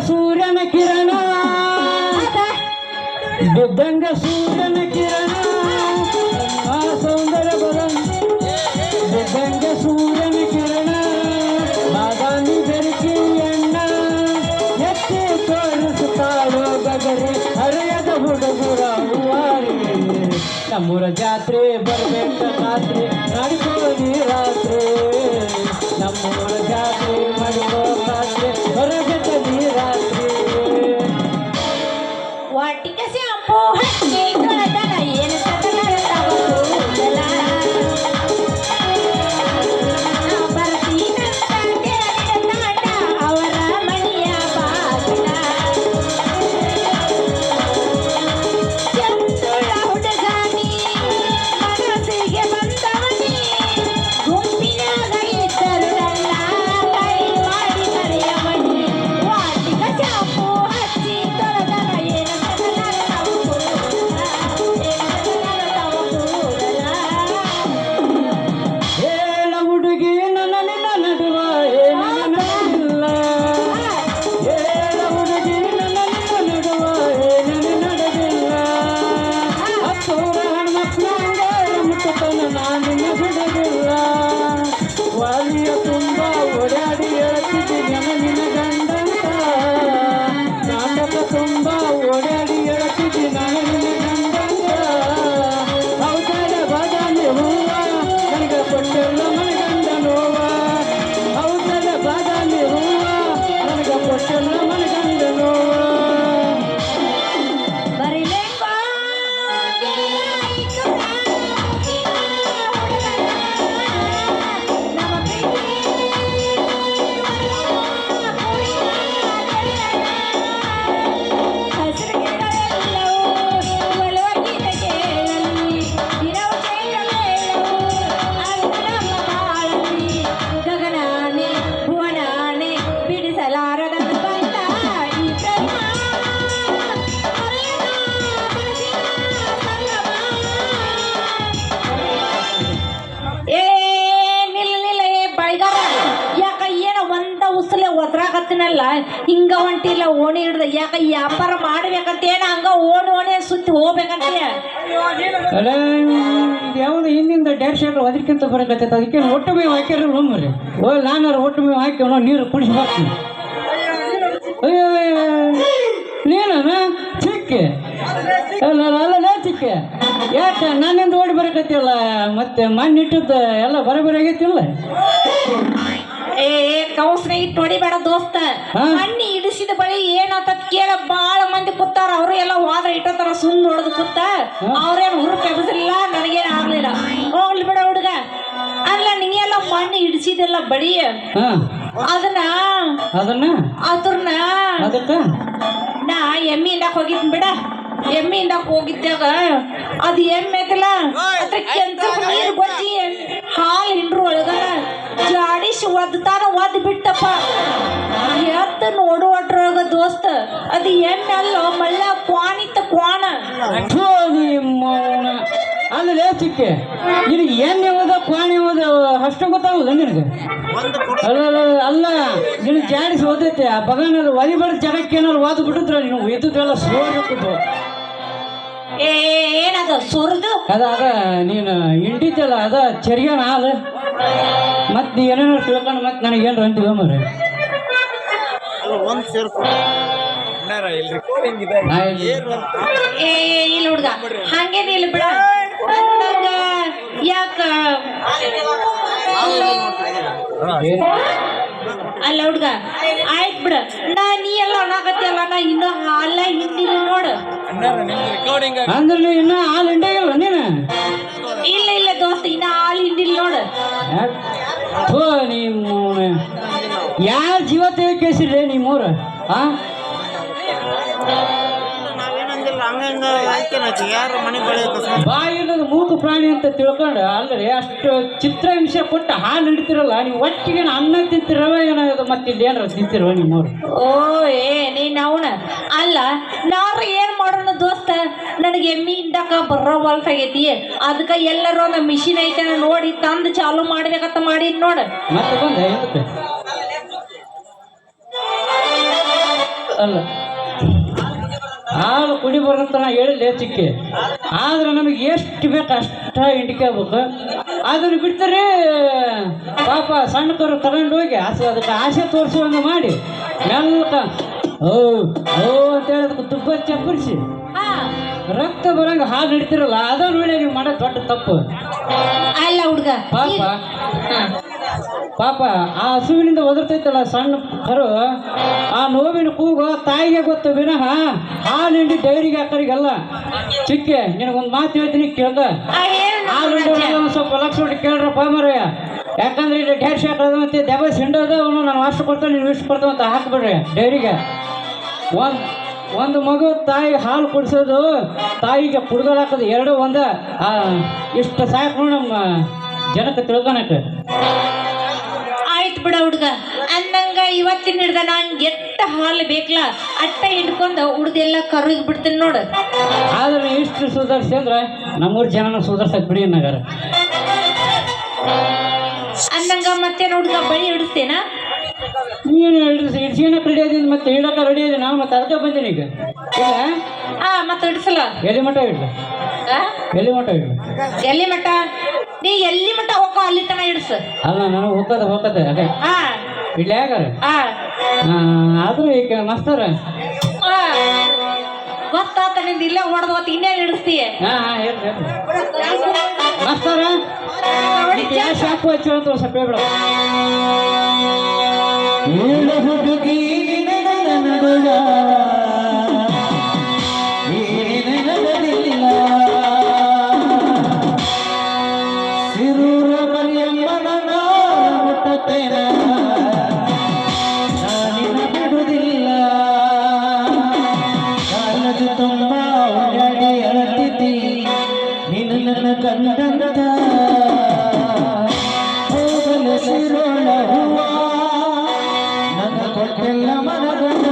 ಸೂರ್ಯನ ಕಿರಣ ಬಿದ್ದಂಗ ಸೂರ್ಯನ ಕಿರಣ ಆ ಸೌಂದರ್ಯ ಬದಂ ಬಿದ್ದಂಗ ಸೂರ್ಯನ ಕಿರಣ ಬಾದಾಮಿ ಬೆರಕಿ ಎಣ್ಣ ಎತ್ತಿ ತೋರಿಸುತ್ತಾಳೋ ಗಗರಿ ಹರೆಯದ ಹುಡುಗುರ ಹೂವಾರಿ ನಮ್ಮೂರ ಜಾತ್ರೆ ಬರ್ಬೇಕ ರಾತ್ರಿ ನಡ್ಕೋದಿ ರಾತ್ರಿ ನಮ್ಮೂರ ಜಾತ್ರೆ ಮಾಡ್ಕೋ ರಾತ್ರಿ ಹೊರಗಟ್ಟದಿ ರಾತ್ರಿ ವಾಟಿಕ ಶಾಂಪು ಹಚ್ಚಿ ತೊಳೆದನ ಏನು ತಗಲಲ್ಲ ಬರ್ತೀನಂತ ತೆರಳಿದ ಅವರ ಮನೆಯ ಬಾಗಿಲ ಚಂದುಳ ಹುಡುಗನಿ ಮನಸ್ಸಿಗೆ ಬಂದವನಿ ಗುಂಪಿನಾಗ ಇದ್ದರುಳಲ್ಲ ಕೈ ಮಾಡಿ ಕರೆಯವನಿ ವಾಟಿಕ ಶಾಂಪು ಹಚ್ಚಿ ತೊಳೆದನ ಏನು ಹೇಳ ಹುಡುಗಿ ನನ್ನ ನಿನ್ನ ನಡುವ ಏನಿಲ್ಲ ಹೇಳ ಹುಡುಗಿ ನನ್ನ ನಿನ್ನ ನಡುವ ಏನೇನು ನಡೆದಿಲ್ಲ ಹತ್ತೂರ ಹೆಣ್ಮಕ್ಳಂಗ ಮುಟ್ಟತನ ನಾನಿನ್ನ ಬಿಡದಿಲ್ಲ ವಾಲಿಯ ತುಂಬ ಓಡಾಡಿ ಹೇಳ್ತಿದ್ದೀನಿ ನಿನ್ನ ಗಂಡಂತ ನಾಟಕ ತುಂಬ ಓಡಾಡಿ ಹೇಳ್ತಿದ್ದೀನಿ ನಾನು ನಿನ್ನ ಗಂಡಂತ ಹೌದಾರ ಬಾದಾಮಿ ಹೂವ ನನಗೆ ಕೊಟ್ಟಿಲ್ಲ ಮನಗಂಡ ನೋವ ಹೌದಾರ ಬಾದಾಮಿ ಹೂವ ನನಗೆ ಕೊಟ್ಟಿಲ್ಲ ಮನಗಂಡ ನೋವ ಬರಿಲೆಂಗೋ ನಮ್ಮ ಹಸಿರು ಗಿಡಗಳೆಲ್ಲವೂ ಒಳಗಿನ ಕೇಳಲಿ ದಿನವು ಕೇಳಲೆಲ್ಲವೂ ಅಲ್ಲ ನಮ್ಮ ಬಾಳಲಿ ಗಗನಾನೆ ಭುವನಾನೆ ಬಿಡಿಸಲಾರದ ಬಂದ ಈ ಪ್ರೇಮ ಅರಿಯದ ಮನಸ್ಸಿನ ಸಂಗಮ. ಏ ನಿಲ್ಲ ಏ ಬಳಿಗಾರ ಯಾಕ ಏನೋ ಒಂದ ಉಸಲೆ ಒದ್ರಾಕತ್ತಿನಲ್ಲ ಹಿಂಗ ಹೊಂಟಿಲ್ಲ ಓಣಿ ಹಿಡ್ದ ಯಾಕ ವ್ಯಾಪಾರ ಮಾಡ್ಬೇಕಂತೇನ ಹಂಗ ಓಣಿ ಸುತ್ತಿ ಹೋಗ್ಬೇಕಂತ ಯಾವುದು ಹಿಂದಿಂದ ಡ್ಯಾಶ್ ಶರ್ಟ್ ಅದಕ್ಕಿಂತ ಬರಕತ್ತೈತೆ ಅದಕ್ಕೆ ಒಟ್ಟು ಮೇವು ಹಾಕ್ಯಾರ ಒಮ್ಮರಿ ನಾನಾರು ಒಟ್ಟು ಮೇವು ಹಾಕಿ ನೀರು ಕುಡಿಸಿ ಬರ್ತೀನಿ ಅಯ್ಯೋ ನೀನ ಚಿಕ್ಕೆ ಅಲ್ಲ ಚಿಕ್ಕೆ ಯಾಕೆ ನಾನಿಂದ ಓಡಿ ಬರಕತ್ತಿಲ್ಲ ಮತ್ತೆ ಮಣ್ಣು ಇಟ್ಟದ್ದು ಎಲ್ಲ ಬರಬರಿ ಆಗೈತಿಲ್ಲ ಏ ಕೌಸ್ನ ಇಟ್ಟು ಹೊಡಿಬೇಡ ದೋಸ್ತ ಮಣ್ಣಿ ಇಡಿಸಿದ ಬಳಿ ಏನಾತ ಕೇಳ ಬಾಳ ಮಂದಿ ಕೂತಾರ ಅವ್ರು ಎಲ್ಲ ಹೋದ್ರ ಇಟ್ಟೋತಾರ ಸುಮ್ ನೋಡದ್ ಕೂತ ಅವ್ರೇನ್ ಹುರುಪ್ ಎಬ್ಸಲಿಲ್ಲ ನನಗೇನ್ ಆಗ್ಲಿಲ್ಲ ಹೋಗ್ಲಿ ಬಿಡ ಹುಡುಗ ಅಲ್ಲ ನೀಗೆಲ್ಲ ಮಣ್ಣು ಇಡಿಸಿದೆಲ್ಲ ಬಡಿ ಅದನ್ನ ಅದಕ್ಕ ನಾ ಎಮ್ಮಿ ಹಿಂಡಕ್ ಹೋಗಿದ್ ಬಿಡ ಎಮ್ಮಿ ಹಿಂಡಕ್ ಹೋಗಿದ್ದಾಗ ಅದು ಎಮ್ಮೆ ಐತಲ್ಲ ಅದ್ರ ಕೆಂಚ ನೀರು ಗೊಜ್ಜಿ ಹಾಲು ಹಿಂಡ್ರು ಒಳಗನ ಜಾಡಿಸಿ ಒದ್ದು ಬಿಟ್ಟಪ್ಪ ಎತ್ತ ನೋಡುವಟ್ರೊಳಗ ದೋಸ್ತ ಅದು ಎಮ್ಮೆ ಅಲ್ಲ ಮಳ್ಳ ಕ್ವಾನಿತ್ತ ಕ್ವಾಣ ಅಲ್ಲ ಚಿಕ್ಕೆ ನಿನಗೆ ಏನು ಯಾವ್ದ ಕ್ವಾಣ ಯಾವ್ದ ಅಷ್ಟು ಗೊತ್ತಾಗುದ ನಿನಗೆ ಅಲ್ಲ ನಿನಗೆ ಜಾಡಿಸಿ ಓದೈತೆ ಆ ಬಗನಲ್ಲಿ ಒಲಿಬಾರ ಜಾಗಕ್ಕೆ ಏನಾರು ಓದ್ ಬಿಟ್ಟಿದ್ರ ನೀವು ಎದ್ದುದೆಲ್ಲ ಸೋರ್ಬೇಕು ಏನದ ಸುರಿದು ಅದ ನೀನು ಹಿಂಡಿದ್ದಲ್ಲ ಅದ ಚರಿಗಣ ಹಾಲು ಮತ್ತೆ ನೀ ಏನೇನೋ ತಿಳ್ಕೊಂಡು ಮತ್ತೆ ನನಗೇನು ಅಂತೀವ ಮರಿ ಇಲ್ಲ ಹುಡ್ಗ ಹಂಗೇನ ಇಲ್ಲ ಬಿಡ ಅಂದಾಗ ಯಾಕ ಅಲ್ಲ ಹುಡ್ಗ ಆಯ್ತು ಬಿಡ ನೀ ಎಲ್ಲ ಅನ್ನಾಕತ್ತಿಯಲ್ಲ ನಾ ಇನ್ನೂ ಹಾಲ ಹಿಂಡಿಲ್ಲ ನೋಡು ಅಂದ್ರೆ ಇನ್ನ ಹಾಲು ಹಿಂಡಾಗಿಲ್ಲ ನೀನು ಇಲ್ಲ ದೋಸ್ತ ಇನ್ನ ಹಾಲು ಹಿಂಡಿಲ್ಲ ನೋಡು ನೀವು ಯಾರ ಜೀವ ತೆಗೆಸಿರ್ರಿ ನಿಮ್ಮೂರ ಬಾಯಿ ಅನ್ನೋದು ಮೂಕು ಪ್ರಾಣಿ ಅಂತ ತಿಳ್ಕೊಂಡು ಅಲ್ಲರಿ ಅಷ್ಟು ಚಿತ್ರಹಿಂಸೆ ಕೊಟ್ಟು ಹಾಲು ಹಿಡಿತಿರಲ್ಲ ನೀವು ಒಟ್ಟಿಗೆ ಅನ್ನ ತಿಂತಿರವ ಏನಾಗೋದು ಮತ್ತೆ ಇಲ್ಲಿ ಏನಾರ ತಿಂತಿರವ ನಿಮ್ಮವ್ರು ಓ ನೀನ್ ಅವನ ಅಲ್ಲ ನಾರ ಏನ್ ಮಾಡೋಣ ದೋಸ್ತ ನನಗೆ ಎಮ್ಮಿ ಹಿಂಡಕ ಬರೋವಲ್ಸಾಗೈತಿ ಅದಕ್ಕೆ ಎಲ್ಲರೂ ಒಂದು ಮಿಷಿನ್ ಐತೆ ನೋಡಿ ತಂದು ಚಾಲು ಮಾಡ್ಬೇಕಂತ ಮಾಡಿ ನೋಡ ಮತ್ತೆ ಬಂದ ಅಲ್ಲ ಹಾಲು ಕುಡಿಬಾರ್ದಂತ ನಾ ಹೇಳಿಲ್ಲ ಚಿಕ್ಕಿ. ಆದ್ರೆ ನಮಗೆ ಎಷ್ಟು ಬೇಕು ಅಷ್ಟ ಹಿಂಡ್ಕೋಬೇಕು. ಅದನ್ನು ಬಿಡ್ತಾರೆ ಪಾಪ ಸಣ್ಣಕರು ತಗೊಂಡು ಹೋಗಿ ಅದಕ್ಕೆ ಆಸೆ ತೋರಿಸುವಂಗೆ ಮಾಡಿ ಮೆಲ್ಲಕ ಓ ಓ ಅಂತೇಳಿ ಅದಕ್ಕೆ ತುಪ್ಪ ಚಪ್ಪರಿಸಿ ಹಾ ರಕ್ತ ಬರಂಗ ಹಾಲು ಹಿಡಿತಿರಲ್ಲ ಅದ ನೋಡಿ ನೀವು ಮಾಡೋದು ದೊಡ್ಡ ತಪ್ಪು. ಅಲ್ಲ ಹುಡ್ಗ ಪಾಪ ಪಾಪ ಆ ಹಸುವಿನಿಂದ ಒದರ್ತೈತಲ್ಲ ಸಣ್ಣ ಕರು, ಆ ನೋವಿನ ಕೂಗು ತಾಯಿಗೆ ಗೊತ್ತು ವಿನಃ ಹಾಲು ಹಿಂಡಿ ಡೈರಿಗೆ ಹಾಕೋರಿಗಲ್ಲ. ಚಿಕ್ಕೆ ನಿನಗೊಂದು ಮಾತು ಹೇಳ್ತೀನಿ ಕೇಳ್ದ. ಹಾಲು ಹಿಂಡಿ ಒಂದು ಸ್ವಲ್ಪ ಲಕ್ಷ ನೋಡಿ ಕೇಳ್ರಪ್ಪ ಮರಯ್ಯ. ಯಾಕಂದ್ರೆ ಇಲ್ಲಿ ಡ್ಯಾಶ್ ಹಾಕೋದು ಮತ್ತೆ ದೆಬಸ್ ಹಿಂಡೋದು ಅವನು ನಾನು ಅಷ್ಟು ಕೊಡ್ತಾನೆ ನೀನು ಇಷ್ಟು ಕೊಡ್ತಾವ ಅಂತ ಹಾಕ್ಬಿಡ್ರಿ ಡೈರಿಗೆ. ಒಂದು ಮಗು ತಾಯಿ ಹಾಲು ಕುಡಿಸೋದು ತಾಯಿಗೆ ಕುಡ್ದಲ್ ಹಾಕೋದು ಎರಡು ಒಂದ ಇಷ್ಟು ಸಾಕು ನಮ್ಮ ಜನಕ್ಕೆ ತಿಳ್ಕೊಳಕ್ಕೆ. ಆಯ್ತು ಬಿಡ ಹುಡ್ಗ ಅಂದಂಗ ಇವತ್ತಿನ ಹಿಡ್ದ ನಂಗೆ ಎಟ್ಟ ಹಾಲು ಬೇಕಲ್ಲ ಅಟ್ಟ ಹಿಡ್ಕೊಂಡು ಉಡ್ದೆಲ್ಲ ಕರುಗೆ ಬಿಡ್ತೀನಿ ನೋಡು. ಆದ್ರೆ ಇಷ್ಟು ಸುಧಾರಿಸಿ ಅಂದ್ರೆ ನಮ್ಮೂರು ಜನನ ಸುಧಾರ್ಸಕ್ ಬಿಡಿ ನಗರ. ಅಂದಂಗ ಮತ್ತೆ ಹುಡ್ಗ ಬಳಿ ಹಿಡಿಸ್ತೇನ? ನೀನು ಇಡ್ಸೀನಕ್ಕೆ ರೆಡಿ ಅದೀನಿ ಮತ್ತೆ ಇಡಕ್ಕೆ ರೆಡಿ ಅದೀನಿ ನಾವು ಮತ್ತೆ ಅದಕ್ಕೆ ಬಂದೀನಿ ಈಗ. ಇಲ್ಲ ಮತ್ತೆ ಹಿಡಿಸಲ್ಲ ಎಲ್ಲಿ ಮಠ ಇಡ್ಲ ಎಲ್ಲಿ ಮಠ ಇಡ್ಲ ಎಲ್ಲಿ ಮಠ ನೀ ಎಲ್ಲಿ ಮಠ ಹೋಗೋ ಅಲ್ಲಿ ತನ ಹಿಡ್ಸು. ಅಲ್ಲ ನಾನು ಹೋಗದೆ ಅದೇ ಇಡ್ಲಿ ಯಾಗಾರ ಆದ್ರೂ ಈಗ ಮಸ್ತಾರ ಗೊತ್ತಾತ ನಿಂದ ಇಲ್ಲೇ ಹೊಡೆದು ಹೊತ್ತು ಇನ್ನೇನು ಹಿಡಿಸ್ತೀಯ? ಹೇಳ್ರಿ ಮಸ್ತಾರ ಶಾಪು ಹಚ್ಚಿ ಹೇಳ್ತಾವ ಸ್ವಲ್ಪ ಹೇಳ್ಬಿಡ. ಹುಡುಗಿ ಸಿರೂರ ಮರಿಯಮ್ಮನ ಮುಟ್ಟತೇನ ನಾನಿನ ಬಿಡುವುದಿಲ್ಲ. ಕಾಲದ ತುಂಬ ಓಡಾಡಿ ಅಳತಿದ್ದಿ ನೀನು ನನ್ನ ಕಂಡಂತ ಹೋಗಲು ಸಿರೋಳ ಹೂವ ನನ್ನ ಕೊಟ್ಟೆಲ್ಲ ಮನಗಂಡ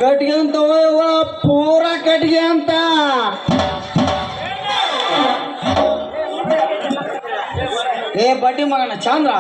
ಕಟ್ಗೆ ಅಂತ ಪೂರ ಕಟ್ಗೆ ಅಂತ ಏ ಬಡ್ಡಿ ಮಗನ ಚಂದ್ರ